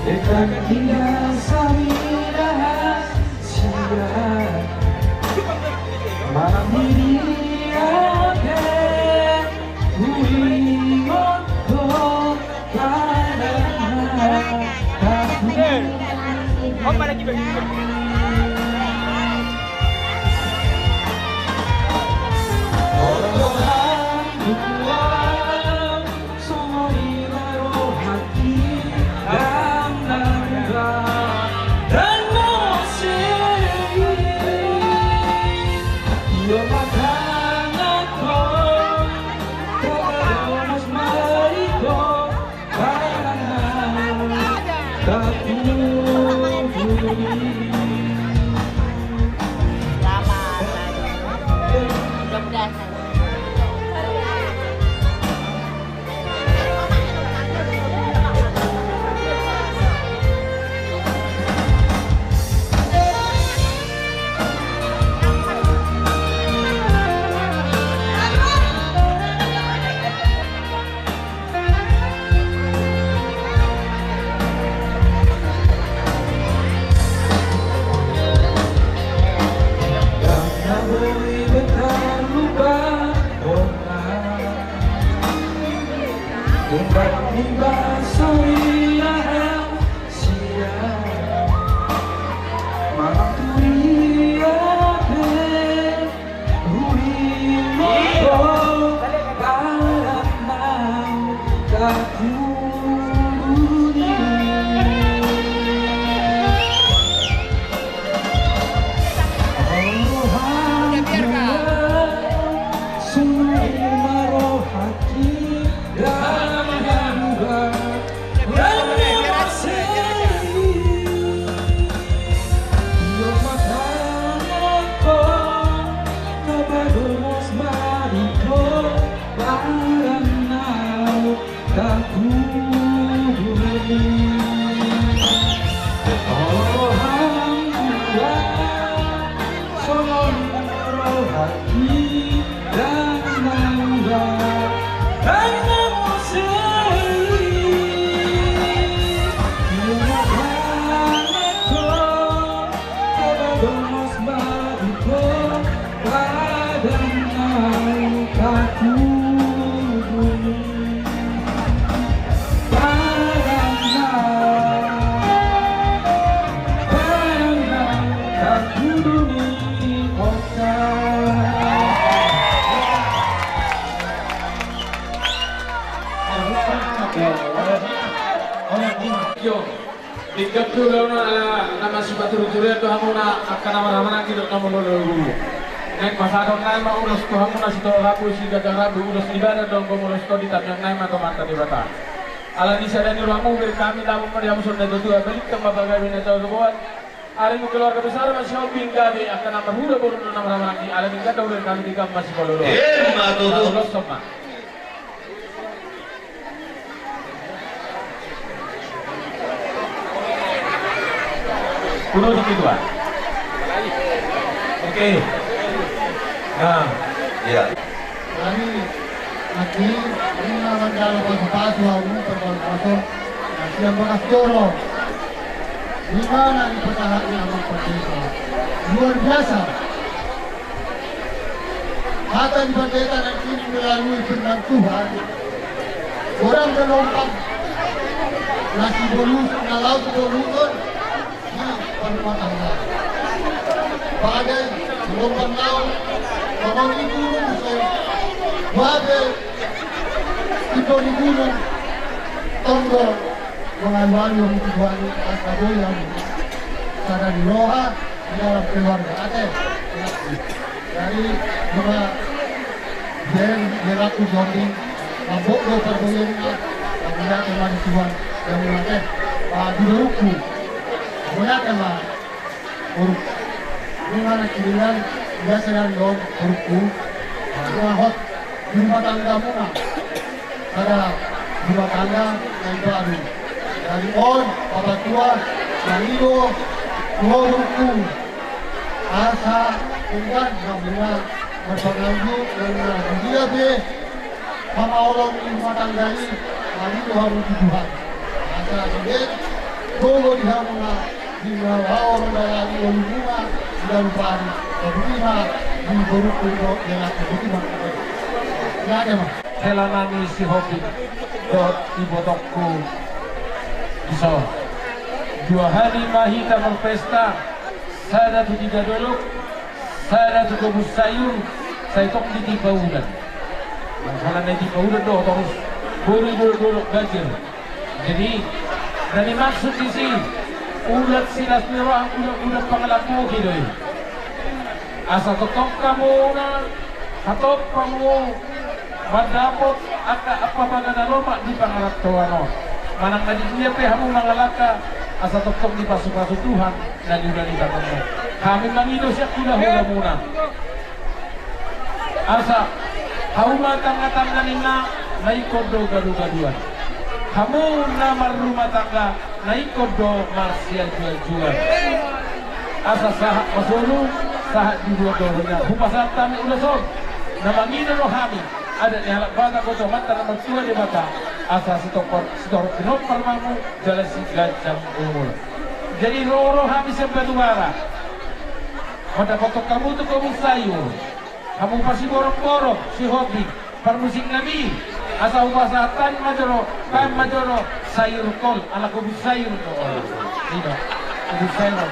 Dekat dia samira sia malam ini ake uingot ko Ikatulong na masipaturo-turo ito hamuna akanamana kita kamu lulu. Nek masadong na maulos ko hamuna sito rabu si gagarabu ulos ibadah dong komulos ko di tabiang na mato mata di bata. Ala di sana ni ramu kami lamu pada musuh na tutu balik ke mabagai bina tahu kebuat. Ala mu keluarga besar masih shopping gabe akan nama huda baru nama lagi. Ala di kata udah kami di masih kololo. Matu ulos sama. Kuno dikit Pak. Oke. Nah, ya. Kami aquí una mandala con paso a un paso siang bekas joro. Di mana dipertahankan amal pendeta? Luar biasa. Kata di pendeta dan ini melalui firman Tuhan. Orang berlompat nasi bolus, laut bolus. Rumah tangga. Bagai gelombang laut, ngomong di gunung, bagai itu di gunung, tonggo, mengambil yang Tuhan asal yang cara di roha di dalam keluarga Aceh. Dari dua yang berlaku zombie, mabuk lo pergoyangnya, kemudian teman Tuhan yang mengatakan, di Ruku. Muna tema uruk gimana kirian biasa dari dong urukku hot rumah tangga muna ada rumah tangga yang baru dari on papa tua dari do dua urukku asa unggan namanya berpengaruh dengan dia be sama orang rumah tangga ini dari do harus Tuhan asa sedih logo di hamuna di mawar dari olumuna dan pari kebutuhan di berukudo dengan kebutuhan ya ada mah Helanani si hobi dot ibotokku bisa 2 hari mahita berpesta saya tu tidak dulu saya tu kebus sayur saya tok di paudan kalau nanti paudan doh terus buru gajir jadi dari maksud di sini ulat silas merah ulat pangalamu gitu asa totok kamu na atau kamu madapot apa bagana loma di pangarap tuano manang nadinya pe hamu mangalaka asa totok di pasu-pasu Tuhan dan juga di tanganmu kami mangido siya hula muna asa hauma tangga-tangga nina naikod do gaduan kamu namar rumah tangga naikod do marsial jual-jual asa sahat masulu sahat di dua dohnya hupasatan ulason namangino lo kami ada yang bata koto mata nama tua di mata asa setor kenop permamu jalan si gajang umur jadi roro kami sampai duara pada foto kamu tuh kamu sayur kamu pasti borok-borok si hobi permusik nabi asa upasatan majoro sayur kol ala kubu sayur kol tidak kubu sayur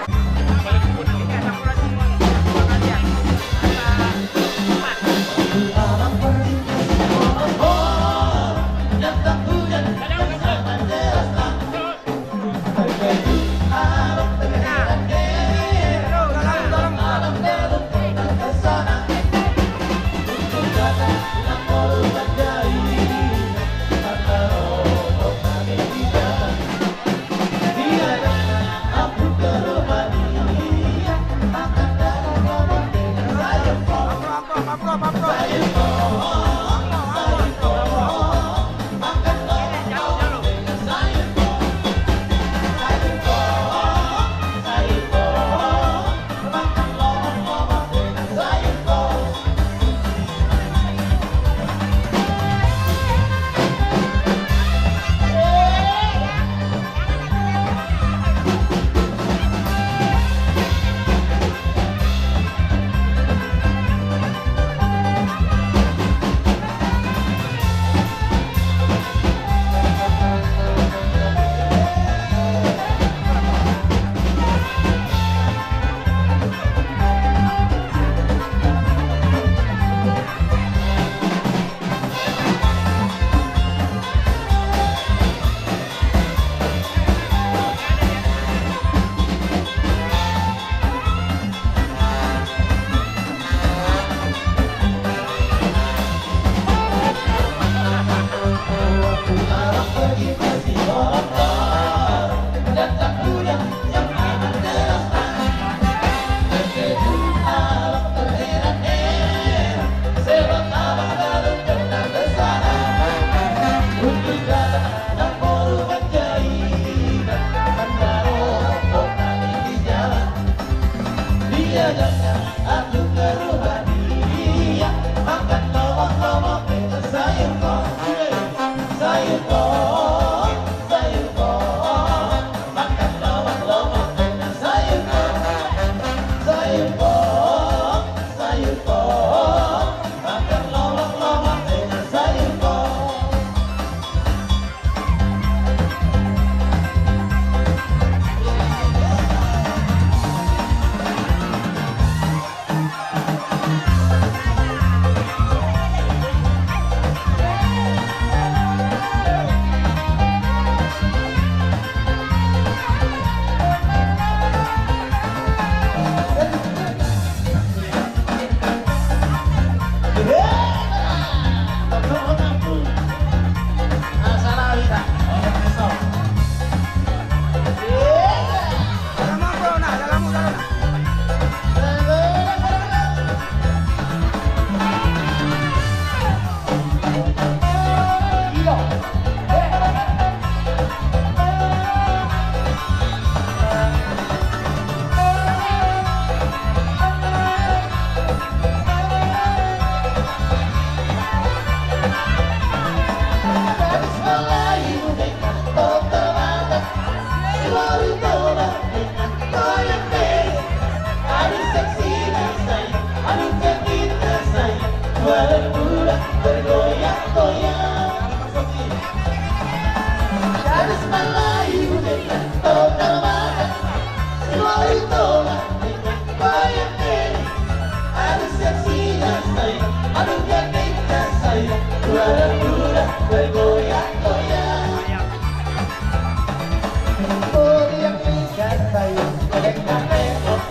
goyang ikan sayang, goyang tengok.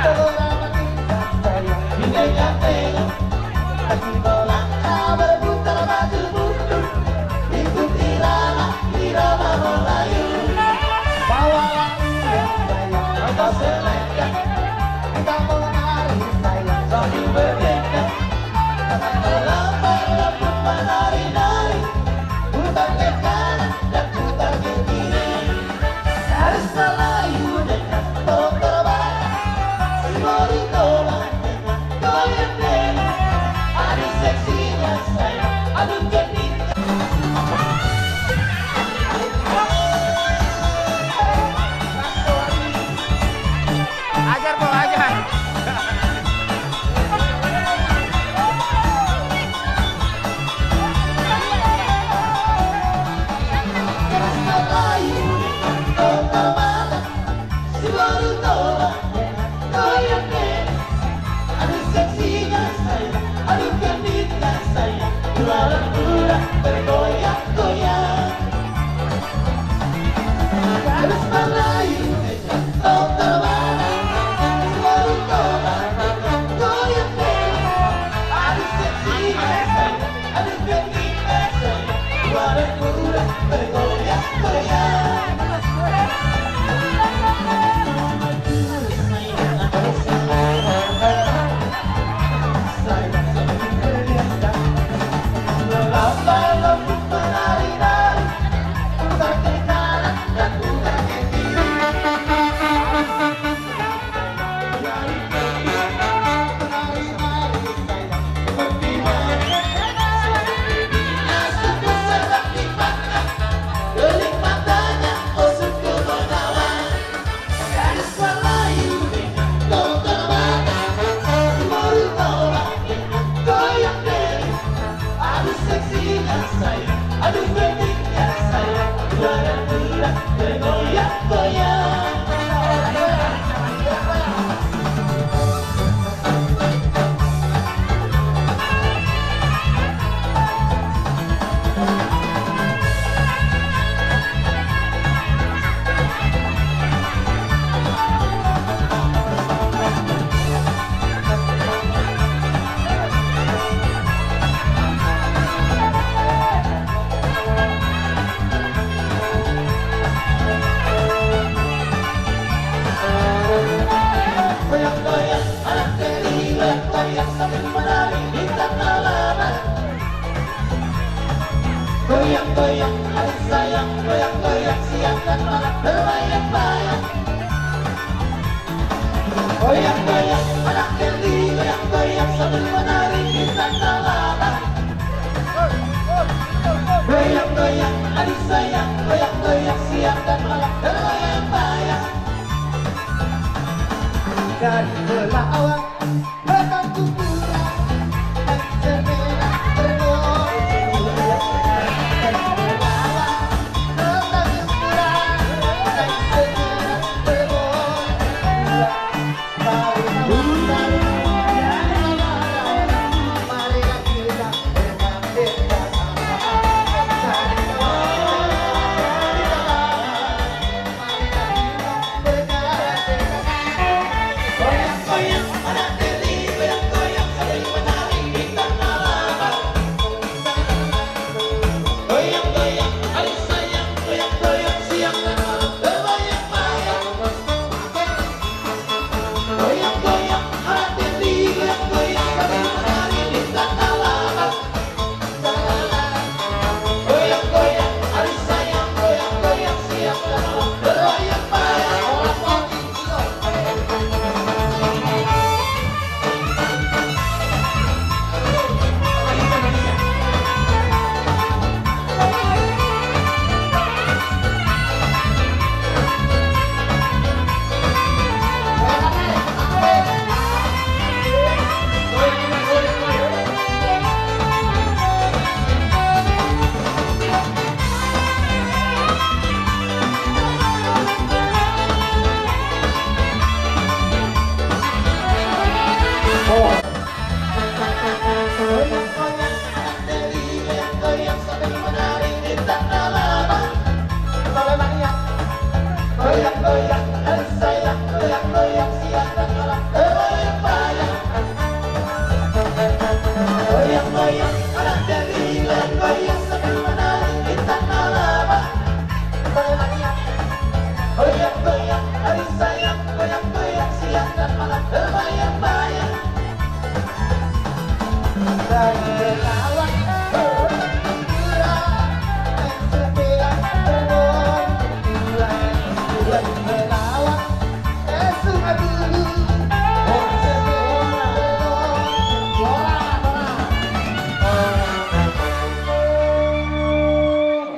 Bola ikan sayang, goyang tengok. Kaki bola berputar maju mundur, ikut irama Melayu. Bawalah ikan sayang, atau selengkap. Kita menari sayang sambil berdekat. Tangan terlempar-lempar menari-nari, putar ke kanan dan putar ke kiri. Garis Melayu dengan tong terbang, si Moritola dengan goyang tengok. Adu seksinya sayang, adu genitnya. Ajar po, ajar. Garis Melayu dengan tong terbang, si Moritola dengan goyang tengok. Adu seksinya sayang, adu genitnya sayang, bulan-bulan bergoyang-goyang. Garis Melayu dengan tong terbang, si Moritola dengan goyang tengok. Adu seksinya sayang, adu genitnya sayang, bulan-bulan bergoyang-goyang. Lompat menari-nari, putar ke kanan dan putar ke kiri. Menari-nari sayang, seperti mana suku seperti mana, geling matanya, oh suku menawan. Garis Melayu dengan tong terbang, si Moritola dengan goyang tengok. Adu seksinya sayang, adu genitnya sayang, bulan-bulan bergoyang-goyang. Goyang-goyang, anak keri, goyang-goyang sambil menari di tanah lapang. Goyang-goyang, adik sayang, goyang-goyang siang dan malam berbayang-bayang. Goyang-goyang, anak keri, goyang-goyang sambil menari di tanah lapang. Goyang-goyang, adik sayang, goyang-goyang siang dan malam berbayang-bayang. Dari Belawan datang kumpulan dan semena bergoyang. Dari Belawan datang kumpulan dan semena bergoyang. Mari kita berbangkit bersama. Goyang-goyang anak keri,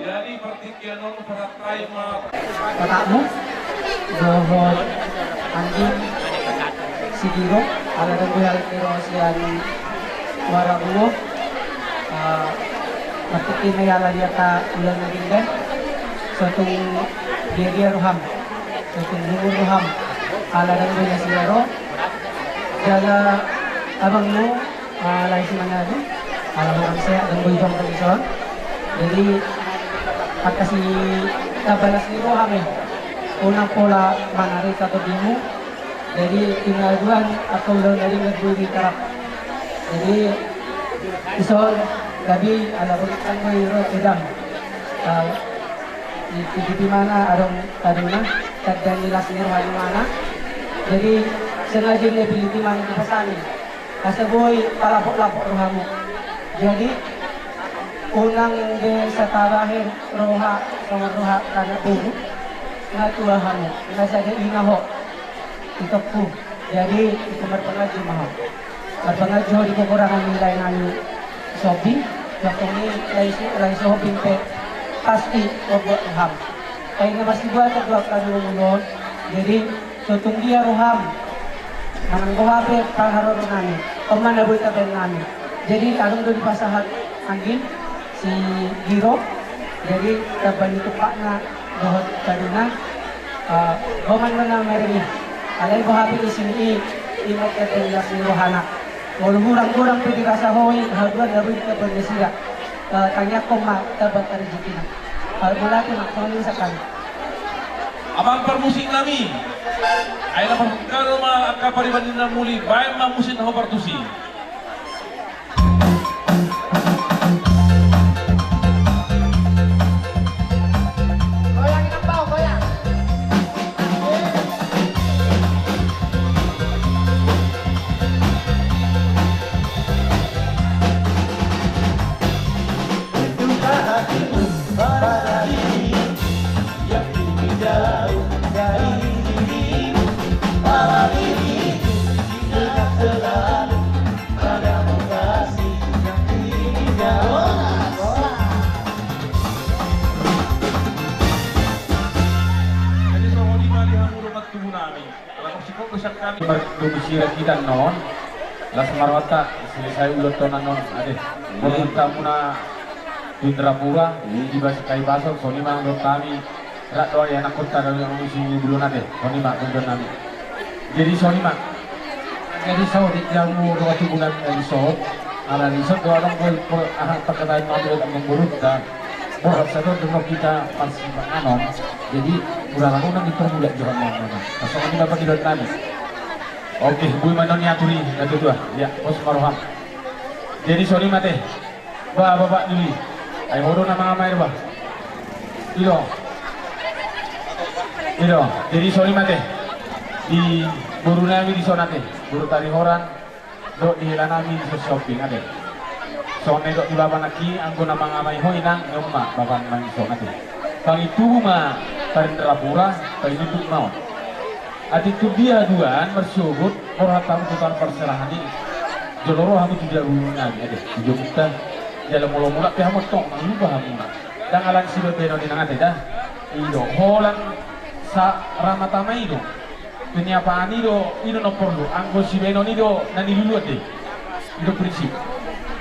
Jadi pertikian non peratai mah Kakakmu, Dohot, Anjing, si Giro, ala dan buhal kiro sian waragulo, matiki mayala dia ta ulan na ringan, suatu dia roham, suatu luhur roham, ala dan buhal si Giro, jaga abang mo, lain si Manado, ala orang saya dan buhal pagkison, jadi pagkasi kabalas ni roham unang pola manari atau dimu, jadi tinggalan atau ulang dari ngerbudi karap, jadi isol gabi ala ulitan mo iro edam, di mana adong taduna tagdan nila sinirhan mana, jadi sengaja dia pilih di mana dipasani, kasaboy palapok-lapok rohamu, jadi unang de sa tarahin roha sama roha kana buru na tuahan mo na sa inaho ito po jadi ito marpangadyo maho marpangadyo di kekurangan nilai nani sobi yakong ni lai sobing pe pasti obo roham kaya na masiba sa duwag kanunod jadi tutong dia roham naman buhape pangharoro nani pamanaboy taben nani jadi anong doon pasahat angin si Giro, jadi kapan itu Pak na dohot kaduna, baman mana mereka, alay bahapi isini imot ketelas ni rohana, walau kurang pedi rasa hoi, haduan dari kapan sila, tanya koma tabat rezeki na, mulai nak kami sekali. abang permusik nami. Ayo kalau mah kapariban na muli, baik mah musin ho partusi. Berbisira kita non, las marwata selesai ulut tonan non, ade. Kita muna Indrapura, di basi kai basok, soni mang dot kami, rak doa ya nak kota dari orang sini belum ade, soni mak dot kami. Jadi soni mak, jadi saudi yang mau dua bulan resort, ala resort dua orang boleh ahak perkataan mampu mengurut dan borat satu dengan kita masih menganom, jadi kurang aku nanti termulai juga mana, pasal ini dapat dot kami. Oke, bui manon nyaturi, satu dua, ya, bos maroham. Jadi sorry mate, bapak dulu, ayo bodoh nama air bah, ilo, jadi sorry mate, di buru nami di sana teh, buru tari orang, dok di nami di shopping ada, soalnya dok di bawah naki, anggo nama ngamai hoinang, nyoma, bapak main sana teh. Kang itu mah tarin terapura, kali itu mau. Atitu dia duaan bersyukur orang tahu tukan perserahan ini joloro hamu tidak hubungan ada tujuh kita dalam mula-mula pihak motong mengubah hamu dan alang si bebeno di nangat dah ido holan sa ramatama ido penyapaan ido no perlu anggo si beno ido nani dulu deh ido prinsip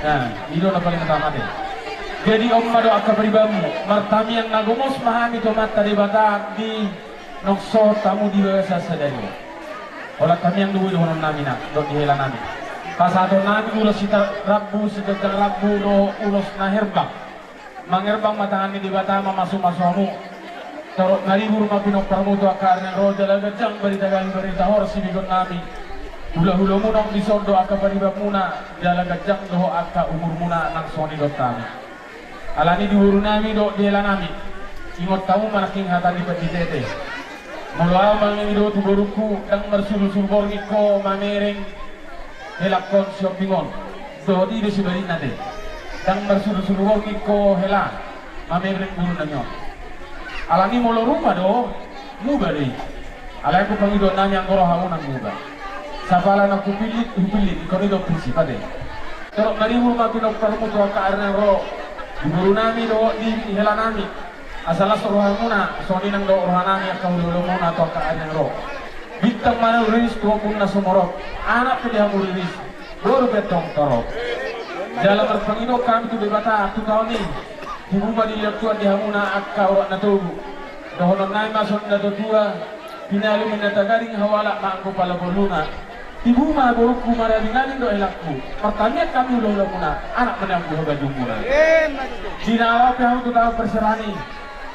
nah ido no paling utama deh jadi om mado akka beribamu martami yang nagomos mahami tomat tadi batak di nokso tamu di bawah sadari. Olah kami yang dulu dengan nami nak, dok dihela nami. Kasado nami ulos kita rabu sedang rabu do ulos naherbang. Mangerbang matangan di batama masuk masuamu. Tarot nalibur mapinok parmuto akarna roda lagajang baritagang barita horsi bigon nami. Hula-hula munang disondo aka baribab muna dalagajang doho aka umur muna nang soni dotami. Alani diuru nami do dela nami. Ingot tamu manaking hatan di petitete. Mulaw mangi do tuburuku dang mersul-sul borniko mamereng helakon siop bingon. Do di desibarin nade. Dang mersul-sul borniko hela mamereng buru nanyo. Alani molo rumah do muga deh. Alai ku pangido nami ang goro haunang muga. Sapala na kupilit ikorido prinsip ade. Terok narimu mapinok parmuto aka arna ro. Iburu nami do di hela nami. Asala sorohan muna soni nang do rohan nami aka ulolo muna to aka arna ro. Bintang mana riris tuwa pun na sumorok. Anak pediha riris. Baru betong torok. Dalam berpangino kami tu bebata tu tahun ni. Ibu badi lihat tuan dihamuna aka urat na tubu. Dohonon nai masuk na tua. Pinalu minatagaring hawala maangko pala boluna. Ibu mah boruku marah dengan do elakku. Pertanyaan kami ulah muna anak menangku hoga jumuna. Dinawa pihak tu tahu perserani.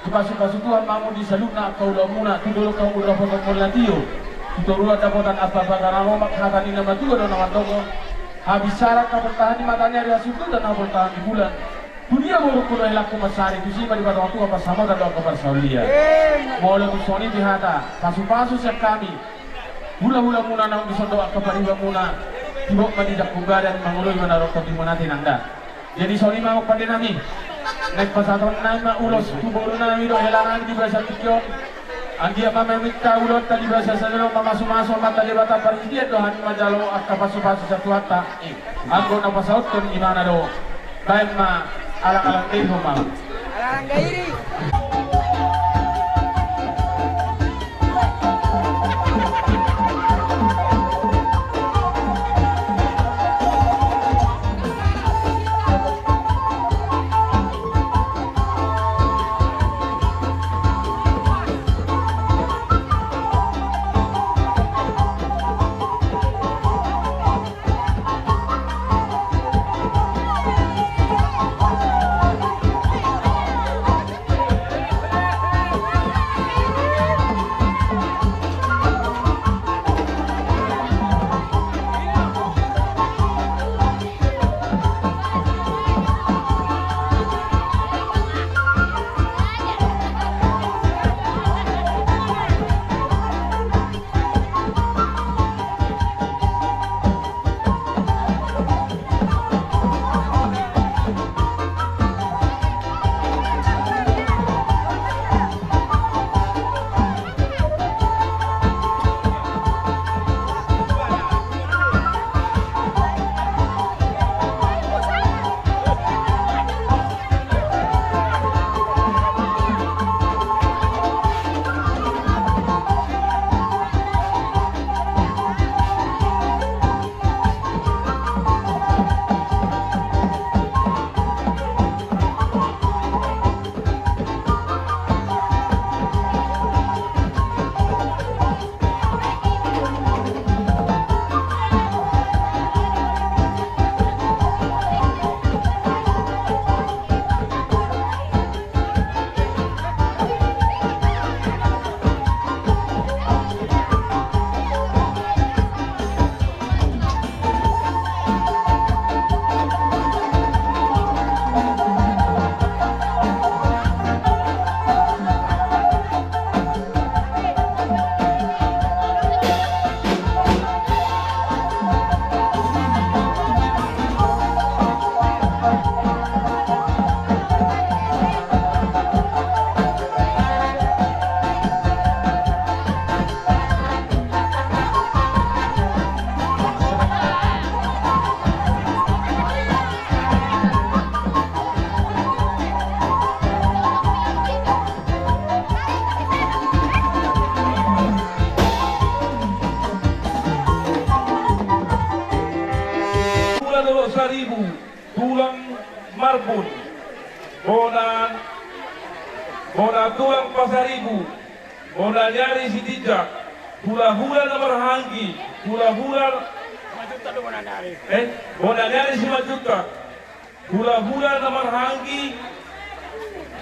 Suka-suka Tuhan mamu disaluna kau ulah muna. Tudoro kau ulah potong latio. Tutorua dapotan apa-apa karena romak hatani nama tuh dan nama togo. Habis syarat kau bertahan di matanya hari itu dan kau bertahan di bulan. Dunia boruku do elakku masari tu sih pada waktu apa sama dan doa kabar saulia. Molo kusoni dihata. Pasu-pasu siap kami. Hula-hula muna nang disondo aka pariba muna tibok manidak kugadan manguloy manarok di manati nanda. Jadi soni mau pande nami. Nek pasaton nai ma ulos tuboro nami do helangan di bahasa tikyo. Anggia mamemita ulot tadi bahasa sadelo mamasu-masu mata lebata paridia do han majalo aka pasu-pasu satuata. Anggo na pasaut ton imana do. Baik ma alang-alang deho ma. Alang gairi. tulang marbun, bona tulang pasaribu, bona nyari si tijak, hula-hula na marhangi, hula-hula bona nyari si majuta, hula-hula na marhangi,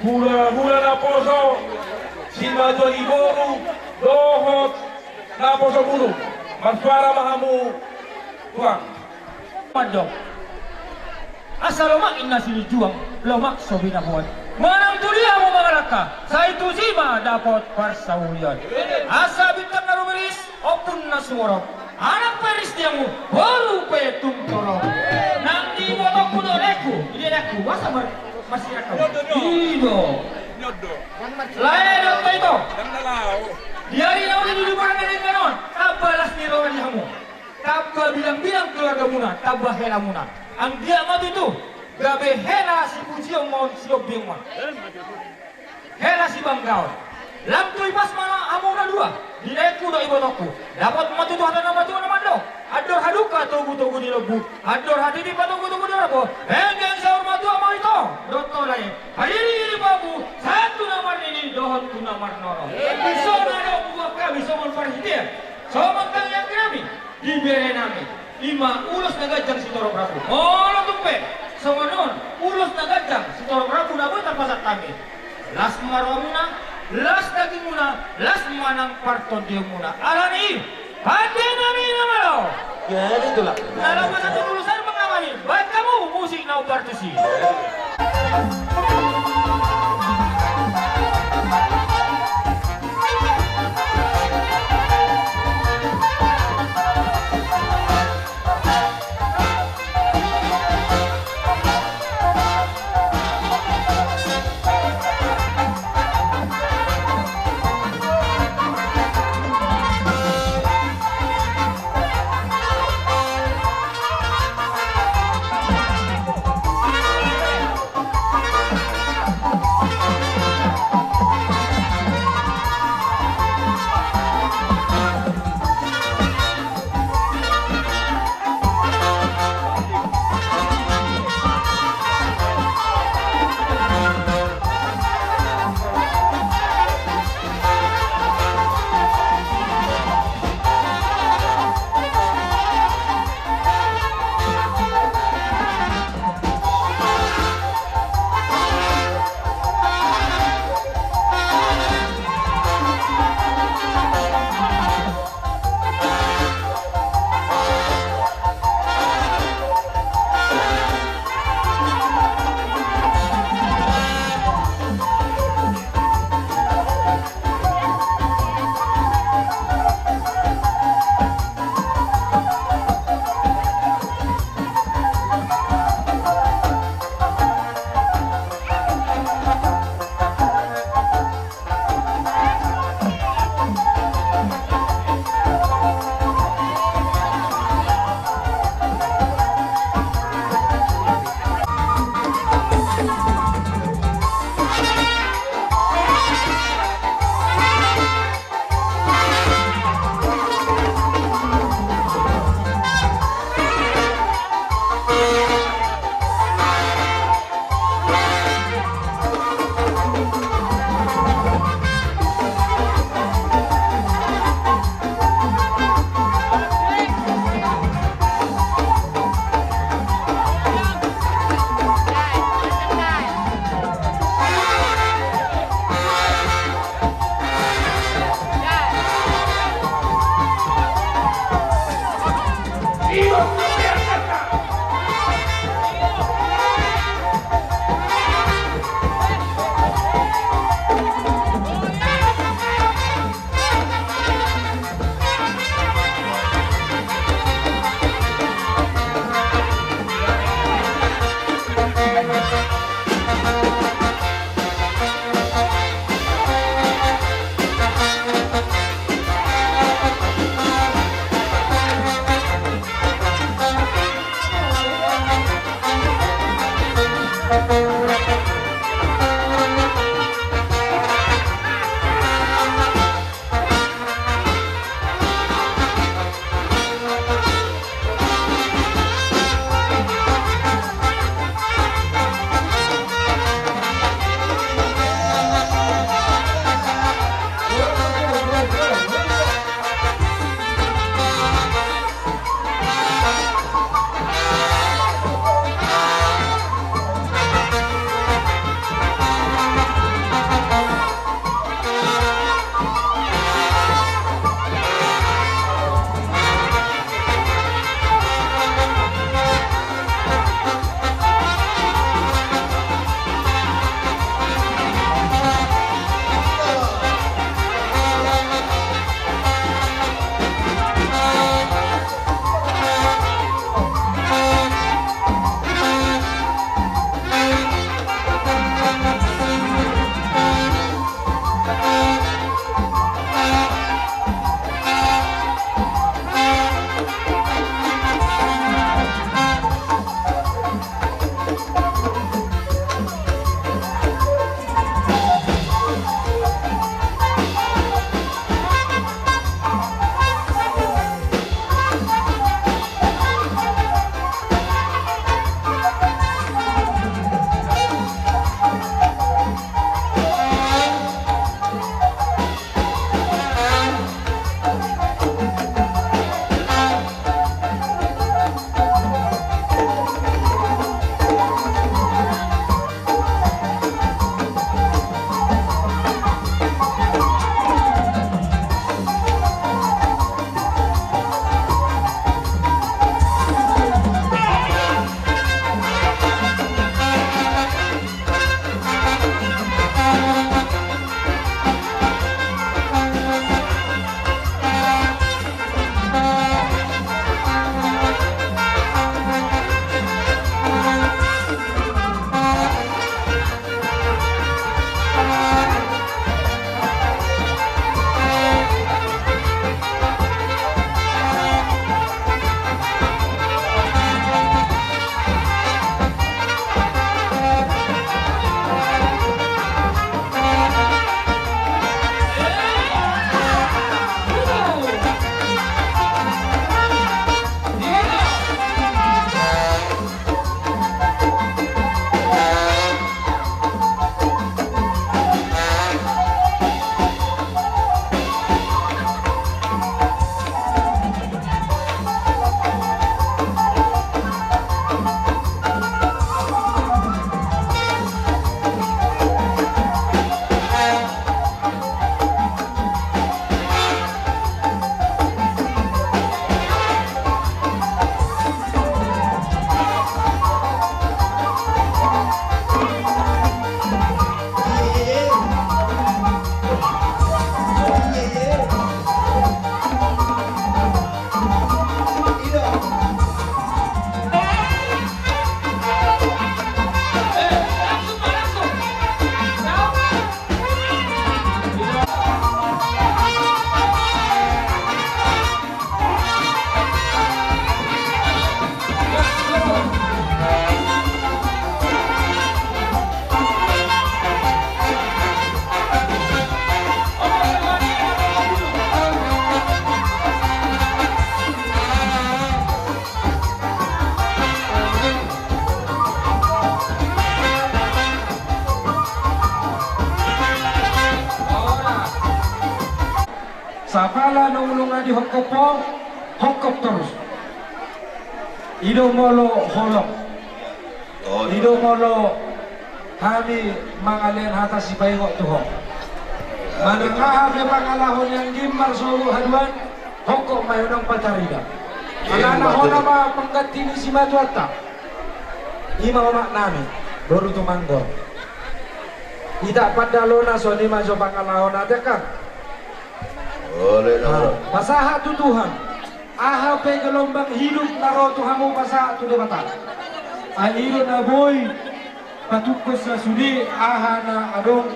hula-hula na poso, Simajoni boru, dohot, naposomulu. Maswara mahamu, tuang. Mandok. Asal lomak inna sini juang, lomak sobina buat. Manang tulia mo mga laka, sa itu sima dapat parsaulian. Asa bintang narumeris, opun na sumorok. Anak peris diamu, baru petung torok. Nang di botok kuno leku, ini leku, masa masih rekam. Ido. Lain apa itu? Diari na ulit di barang dari kanon, tabalas ni rawan kamu. Tabah bilang-bilang keluarga muna, tabah hela muna. Ang dia matu itu, gabe hela si pujiong mau siop bingma. Hela si banggaon. Lam tu ipas mana amuna dua. Dineku do ibotokku. Dapat matu tu hata nama tu nama do. Ador haduka tugu di lebu. Ador hati di patugu di lebu. Enggeng sahur matu ama itu. Doto lain. Hadiri babu. Satu nama ini dohon tu nama noro. Bisa nado buat kami somon farhitia. Somon tang yang kami. Dibere nami. Lima ulus nagajang si Toro Prabu. Molo tumpe. Somonon ulus nagajang si Toro Prabu na boy tapasat kami. Las marwamuna, las daging muna, las manang parton dia muna. Alani, pandai nami nama lo. Ya, itulah. Dalam satu urusan mengamani, baik kamu musik nau partisi. ulungan di hokopong, hokop terus. Ido molo holok. Ido molo kami mangalen hata si bayok tuho. Manangah ke pangalahon yang gimar solo haduan, hokok mayunang pacarida. Alana hona ma pengganti ni si matuata. Ima omak nami, baru tu manggor. Tidak pada lona so ni majo pangalahon adekan. Boleh dong. Pasaha tu Tuhan. Aha pe gelombang hidup naro Tuhanmu pasaha tu debata. Airo na boy patukos na sudi aha na adong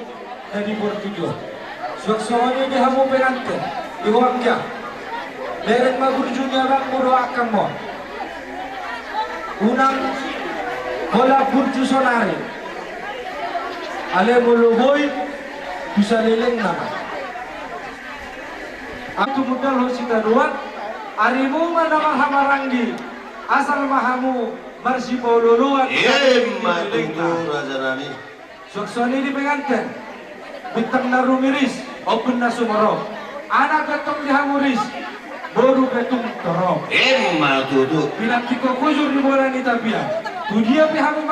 jadi bertujuh. Suksoni di hamu penante iwakya. Dereng magurjunya bang muro akan mo. Unang bola burju sonari. Ale muluboy bisa leleng nama. Aku modal hosita duan. Arimu manama hamaranggi asal mahamu marsi paululuan. Matutu Raja Rani. Suksoni di pengantin. Bintang narumiris open na sumoro. Anak betong di hamuris. Baru betung torong. Matutu. Bilang tiko kujur di bola ni tabian. Tu dia pihamu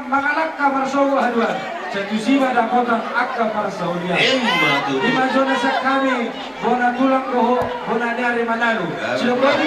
mangalak kamar sogo haduan. Jatuh siba dakotan akka para Saudia. Matutu. Di mazona sa kami bona tulang roho bona dari manalu. Silapati.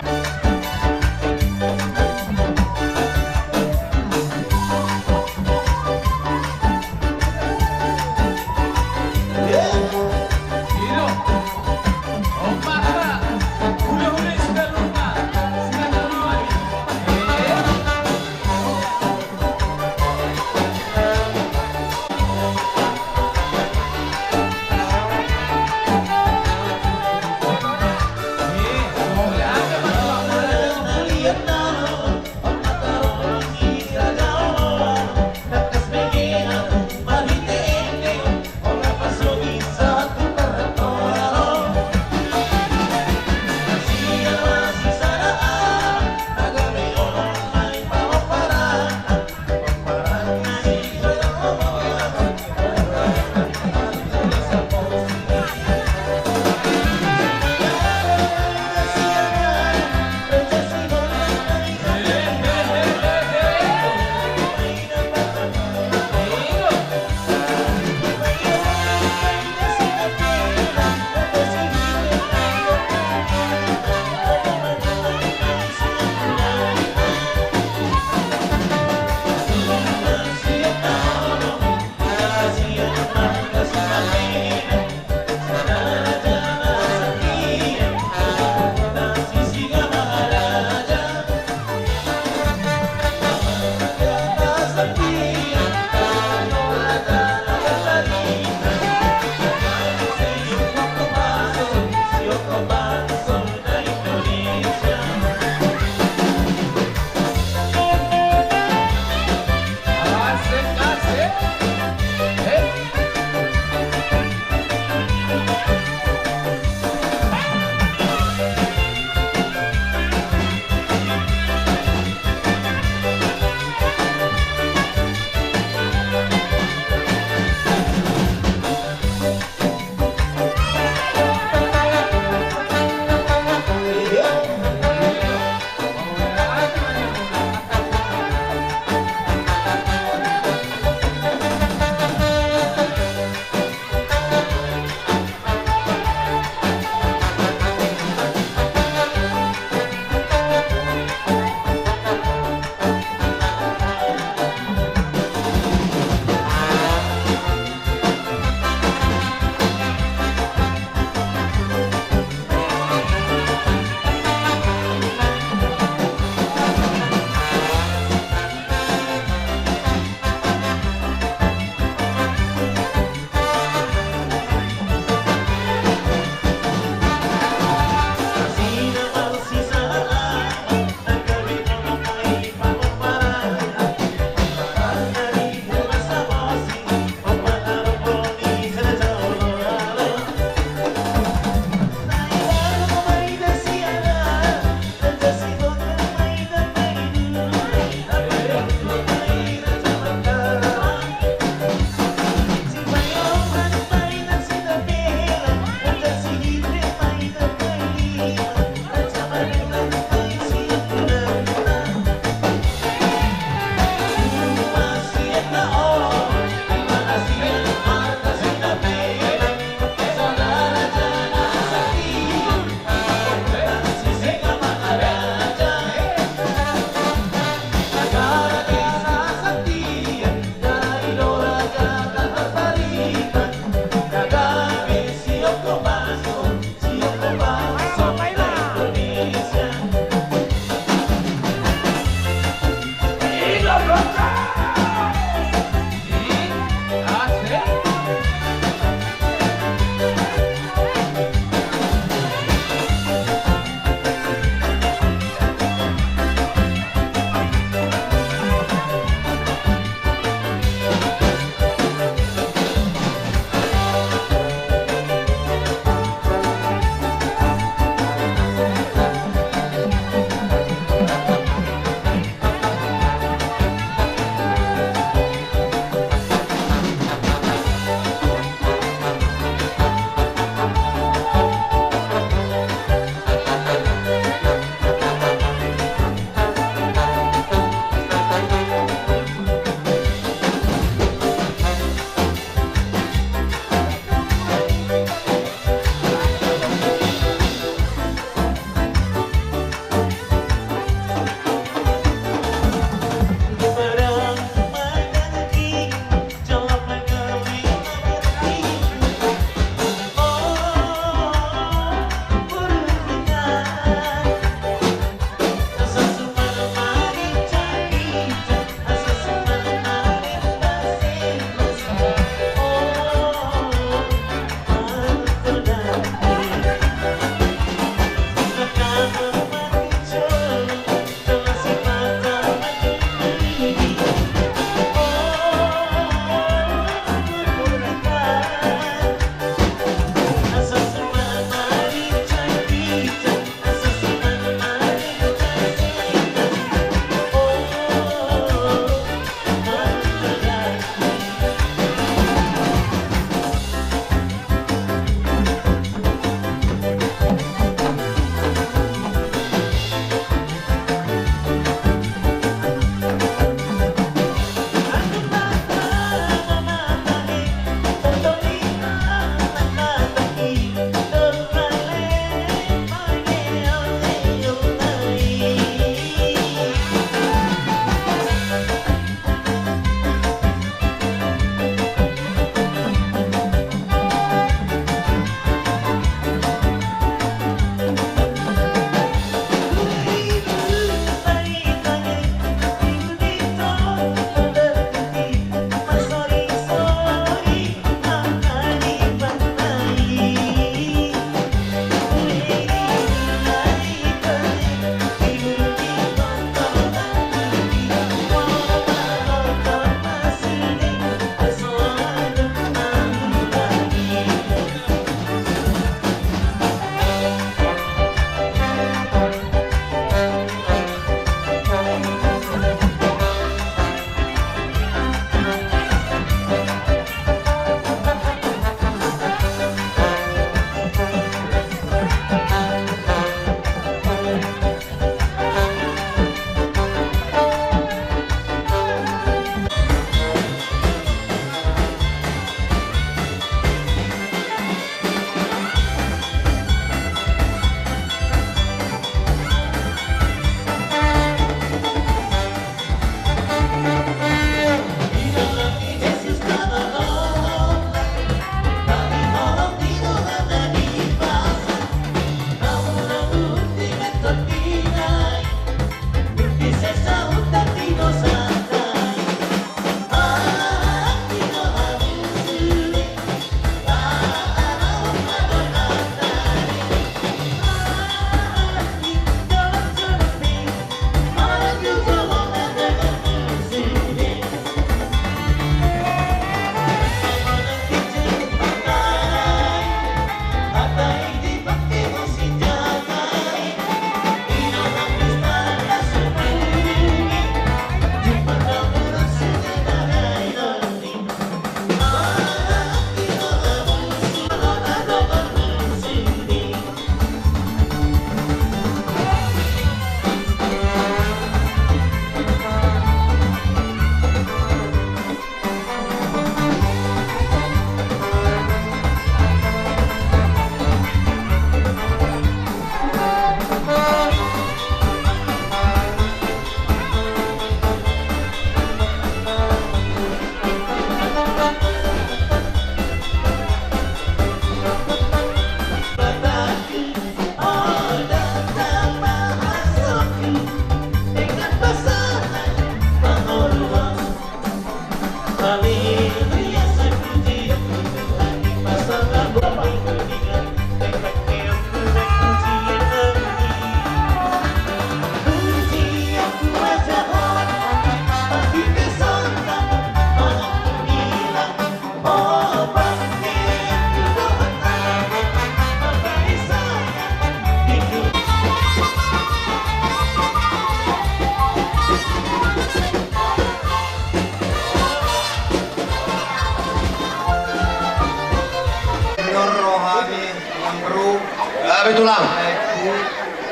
tulang.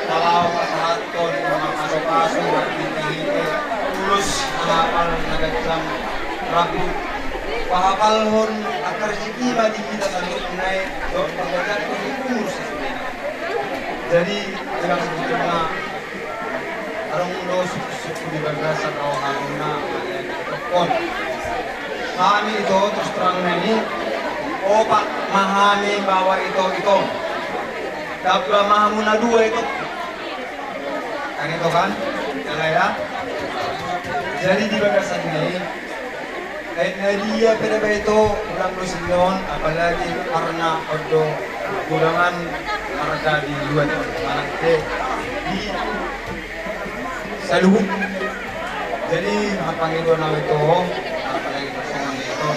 Kalau pasahaton masuk-masuk tulus hafal nagajam ragu pahakalhon akar siki madi kita salur naik dok pagagat kurus. Jadi dalam sebetulnya arong dos suku di bagasan awaluna tekon. Kami itu terus terang ini, oh Pak mahami bawa itu. Dabra mahamuna dua itu. Kan itu kan, ya. Jadi di bagasan ini, dia pada itu ulang lusinon, apalagi karena odo gulangan harga di luar anak di saluhut. Jadi apa itu nama itu, apalagi persoalan itu,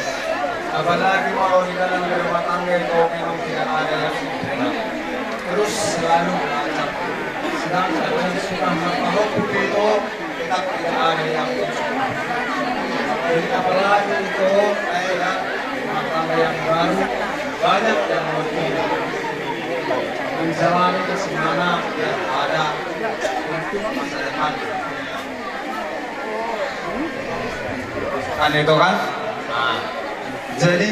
apalagi kalau di dalam rumah tangga itu memang tidak ada yang sempurna. Terus selalu lancar. Sedang sudah mengahok itu tetap tidak ada yang sempurna. Jadi apalagi itu adalah rumah tangga yang baru, banyak yang lebih menjalani kesenangan yang ada untuk masa depan. Kan itu kan? Nah, jadi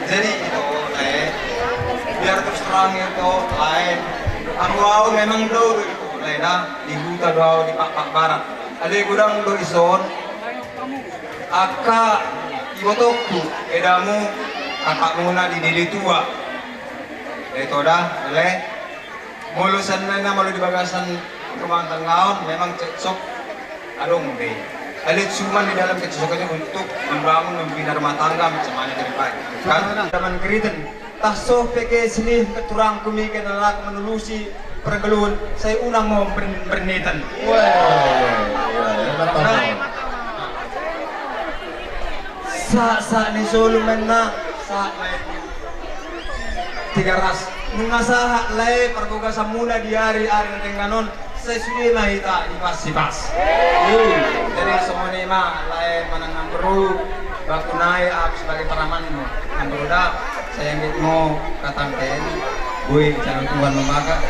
itu biar terus terang itu lain. Ang memang do lain di hutan do di Pak Barat. Ada gudang do ison. Aka ibotoku edamu kakak muna di dili tua. Itu dah, le. Mulusan na malu di bagasan rumah tanggaon memang cocok adong deh. Alit cuma di dalam kecocokannya untuk membangun membina rumah tangga macam mana ke depan. Kan zaman keriten tasoh peke sini keturang kumikan alat menulusi pergelun saya unang mau bernetan. Sa ni solo mana sa tiga ras mengasah lay pergoga samuna di hari-hari dengan saya sudah mahita di pas. Jadi semua ni mah lay manangan beru baku naik sebagai paraman mo. Ang dah saya ingin mau katangken, gue jangan Tuhan memakai.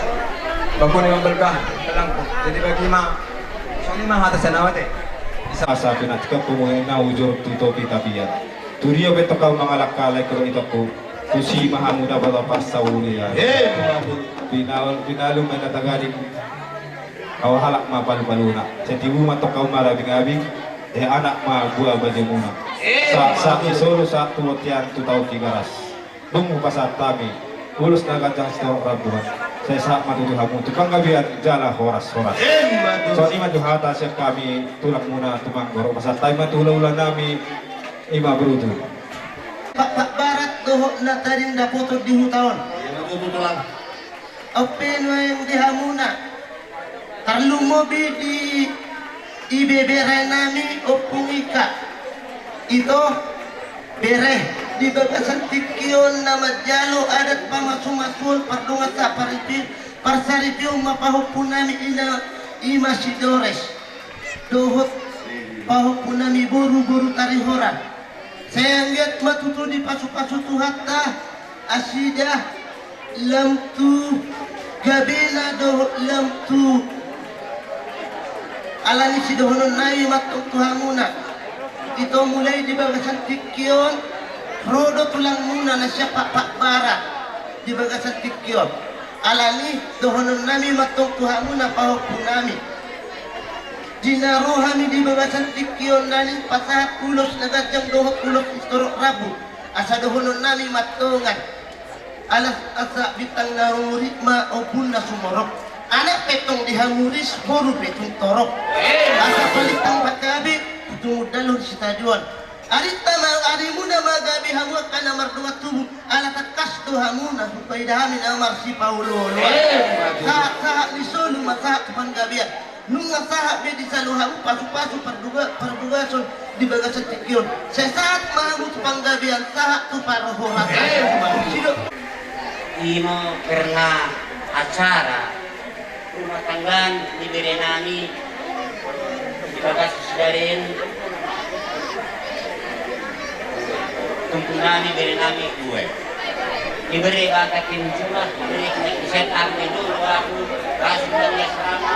Baku ni berkah dalamku. Jadi bagi mah soalnya mah atas senawat Asa pinatika pumuhin na ujur tuto pitapian. Turiyo beto kau mangalak-kalay kalau ito ko. Kusi mahamuda batapas sa uli yan. Pinalo may natagaling kau halak mapalu-paluna. Sa tibu matok kau marabing-abing, anak buah baje muna. Sa isolo sa tumotian tutaw tigaras. Dungo pa sa tami, ulos na gandang sa rabuhan. Sa isa matutuhamu, tukang gabihan, jala horas-horas. So ima duhata siya kami tulak muna tumanggoro. Masa tayo matulaw nami ima bruto. Pak Barat doho na taring dapotod di hutaon. Tulang. Open yang dihamuna. Karlu mobi di ibebere nami opung ika. Ito bere di bagasan tikion na madyalo adat pamasumasul pardungat sa parsaripyo mapahupun nami ina imasidores. Dohot pahupun nami buru-buru tarihoran. Saya lihat matutu di pasu-pasu tuhata asidah lamtu gabina dohot lamtu alani si dohonon nai matung tuhamuna. Ito mulai di bagasan tikion rodo tulang muna na siya Pak Barat di bagasan tikion alani dohonon nami matung tuhamuna pahupun nami. Dinaruhami di bagasan tikion nani pasahat ulos nagajang dohot ulos istorok rabu asa dohonon nami matungan alas asa bitang naruri ma opun na sumorok anak petong dihanguris boru petong torok asa palitang batabi tunggu dalur si tajuan arita arimuna magabi hamua kana mardua tubuh ala takas dohamuna supaya dahamin amar si Paulo saat lisolu masahat panggabian nunga sahat be di saluhamu pasu-pasu perdugason di bagasan tikion sesaat mahamut panggabian sahat tu parohorat Imo pernah acara rumah tanggan di Berenami di Bagas Sudarin tumpunani beri nami gue. Diberi katakin cuma, diberi set up dulu aku kasih dia selama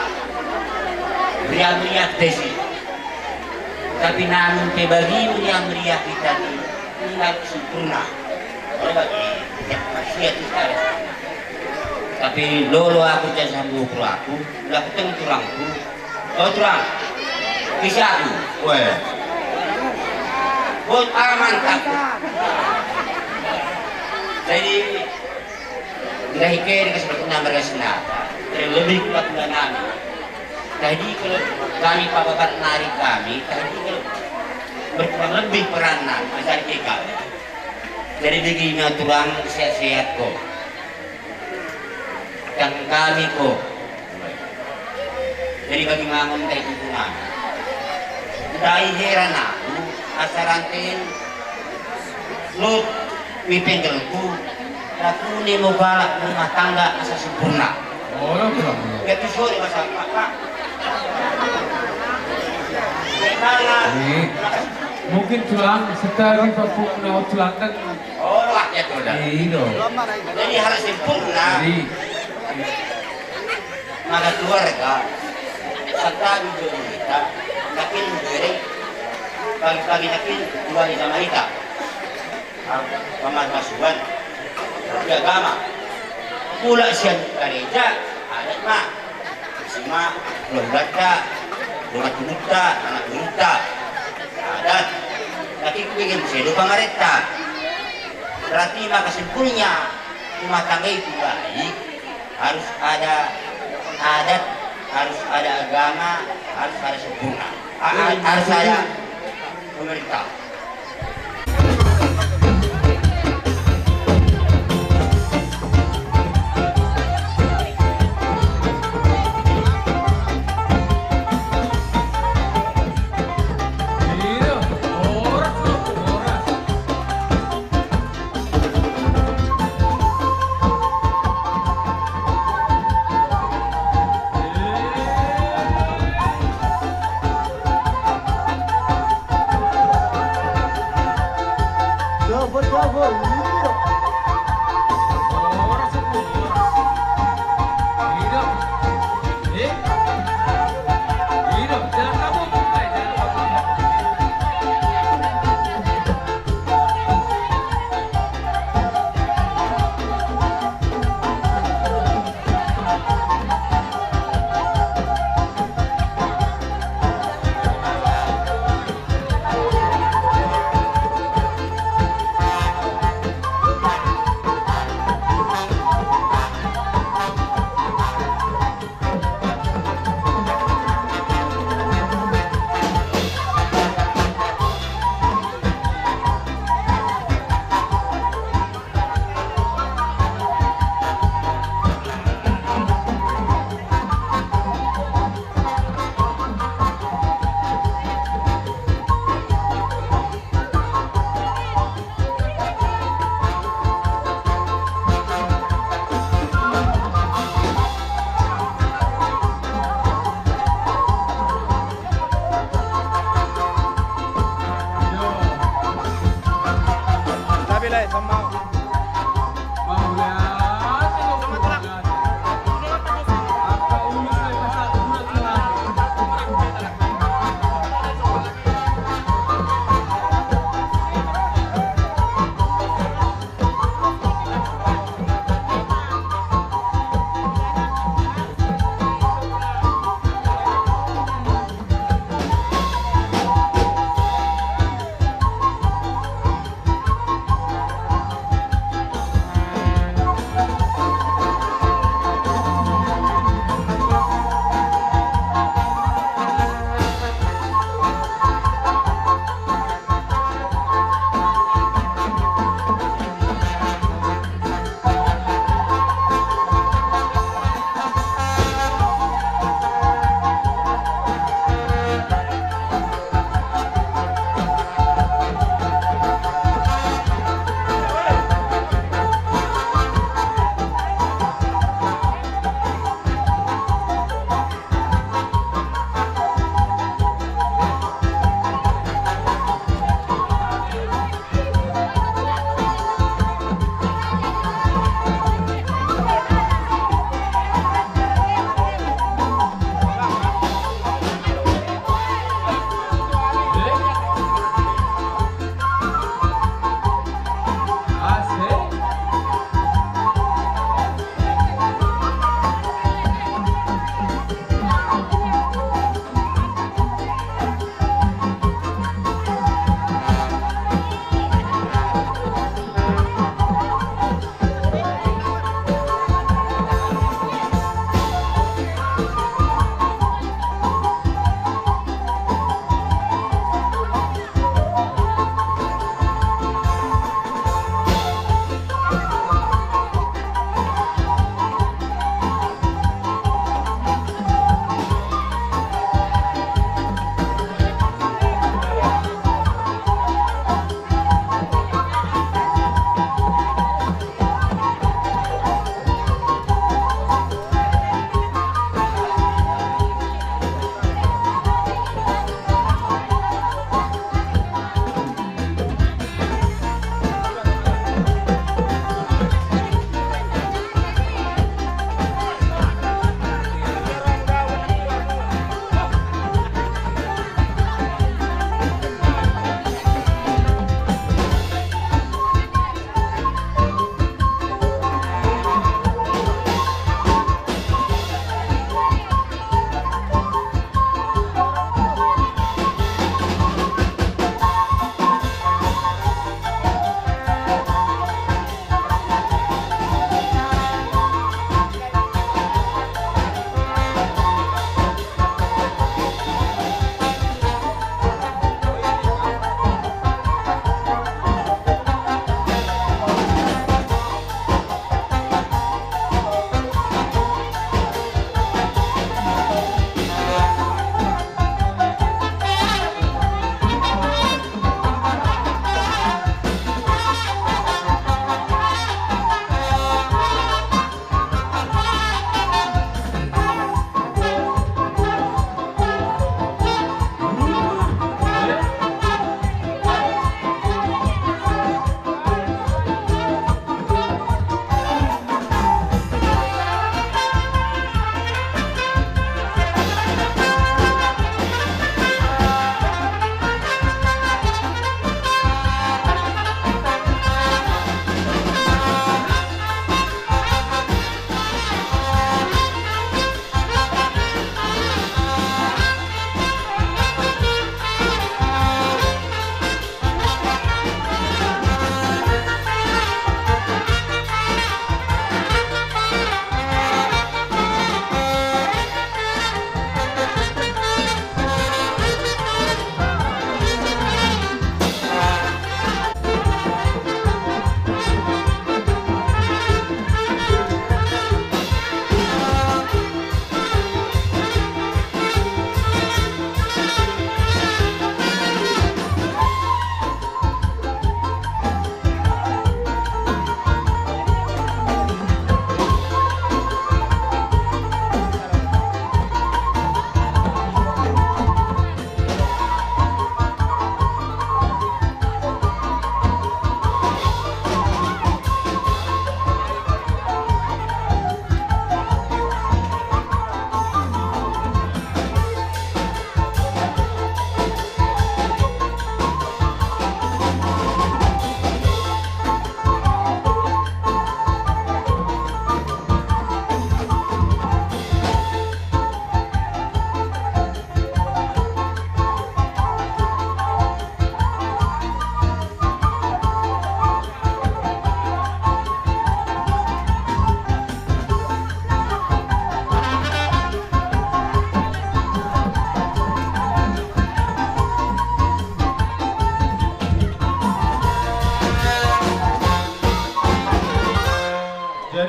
meriah-meriah desi. Tapi namun bagi meriah-meriah kita tidak sempurna. Bagi manusia kita. Tapi lolo aku jangan sambung aku, udah ketemu tulangku. Oh tulang, bisa aku. Weh. Buat aman aku. Jadi dikasih berkenaan berkesenata, terlebih kuat dengan kami. Jadi kalau kami papakan nari kami, tadi kalau berkurang lebih peranan mencari kita. Jadi begini turang sehat-sehat kok. Dan kami kok. Jadi bagi ngangon kayak itu nana. Dari heran aku, asarantin, lut, wipenggelku, aku ini mau balak rumah tangga asa sempurna. Oh, kenapa? Itu sore masa pak. Mana? Mungkin tulang setari papuk na tulang kan. Oh, rakyat udah. Iya. Jadi harus sempurna. Jadi Maka keluarga, serta juga kita, yakin beri pagi-pagi yakin dua di sama kita. Pemasukan di agama. Pula siang gereja ada mah, semua keluarga, rumah tubuhta, anak tubuhta, ada. Tapi bikin sedo pemerintah. Berarti maka sempurnya rumah tangga itu baik, harus ada adat, harus ada agama, harus ada sempurna, harus ada pemerintah.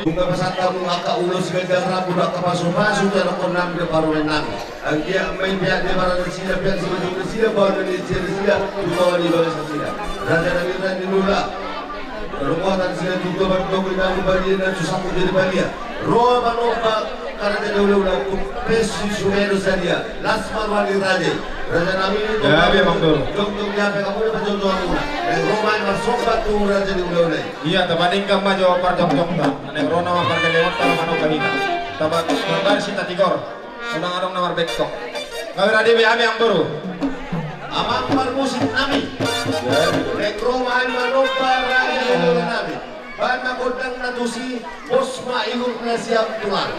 Bunga pasata mo aka ulo si Gajang Rabu na kapaso-paso na ko namin na paruin namin. Ang kaya may biyak na parang sila biyak sa mga sila bawa na sila tumawa ni baga sa sila. Raja na nila nilula. Rumatan sila juga berdoa na bali na susah jadi balia. Roa manoba karena dulu pesi sumero sadia. Lasmar wali raja. Raja nami itu. Ya, Bang Dul. Jom-jomnya kamu dapat contoh aku. Dan Roma yang bersobat tu raja di ulah. Iya, tabandingkan maju parjok-jok ta. Nek rono mah parga lewat ta mano kahina. Tabat bar sita tigor. Unang arong namar bektok. Kawira dewe ami ang buru. Amang musik nami. Nek Roma yang manoba raja di ulah nami. Ban magodang natusi bos mailur na siap tulang.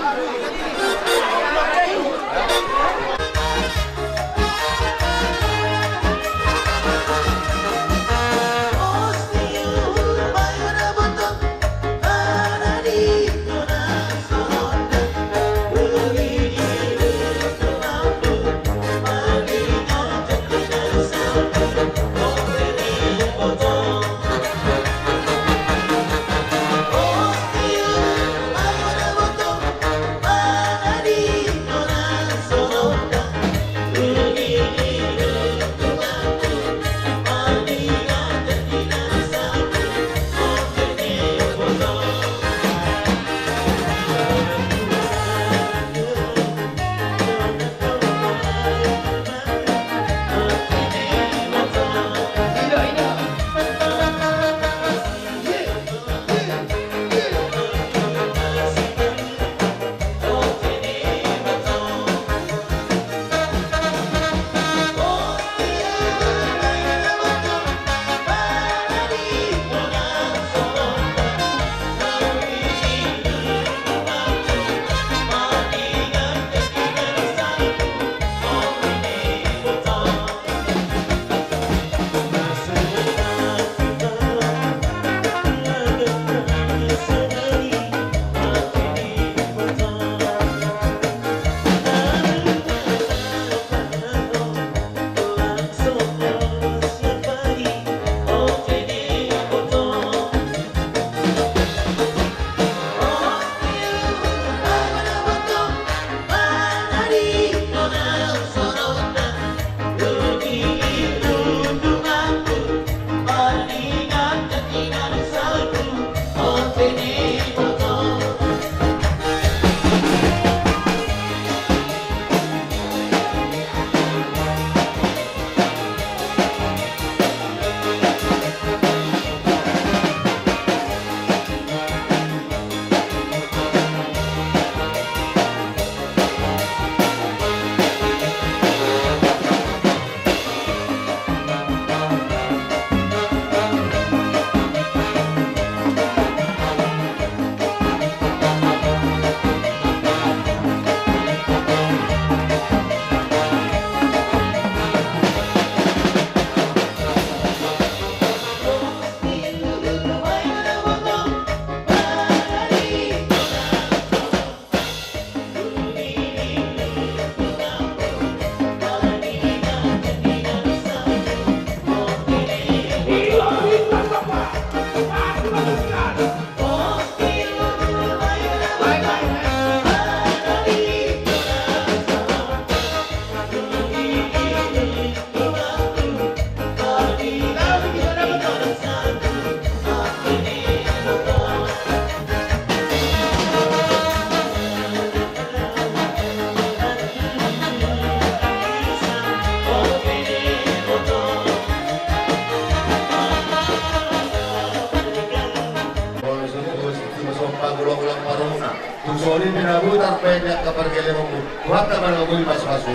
Solid binabutar penyak kabar kele mo. Kuhat naman ako yung mas-maso.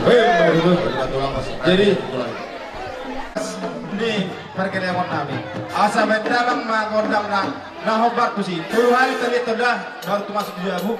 Jadi ini perkelewan namin. Asa mendalang mga kondang na nahobar ko si. 10 hari tadi dah baru tu masuk di Abu.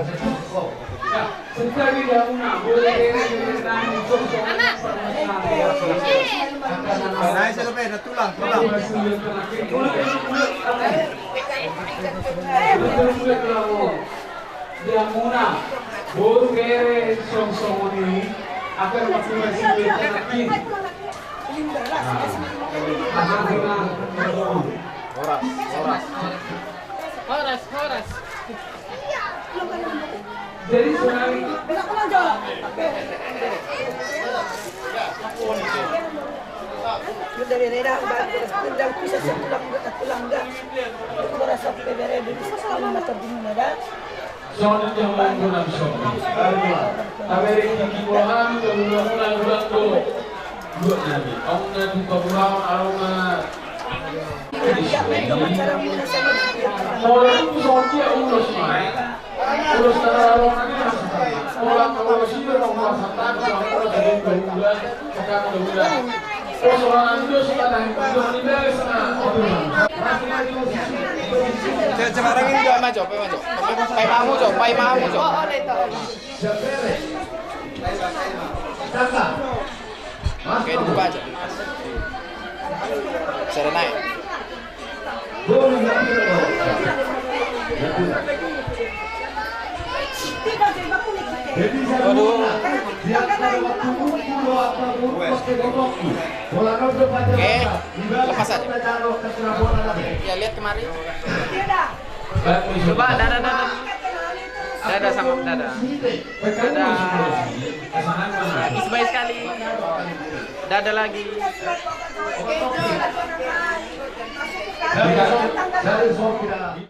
Ya, sekali dia una, boleh nani sosok. Naik sa gabi, natulang, tulang. Dia muna, baru kere sosok ini akan masuk sini lagi. Horas. Jadi sebenarnya dari daerah dan bisa tulang enggak merasa PBR di sekolah mata bingung ada zona yang menggunakan zona. Tapi di bawah itu mulai berlaku dua nanti. Ông nanti berlaku aroma. Orang itu soalnya urus main, urus orang ini masih orang kalau sih orang masakan orang dari bulan sekarang 2 bulan. Orang itu sudah dari bulan ini sana. Sekarang ini udah maju. Pai mamu, Jo. oh itu Oke, dibuka aja. Serenai. Oke, lepas aja. Ya lihat kemari. Coba dada sama dada. Ismail sekali. Dada lagi. Dari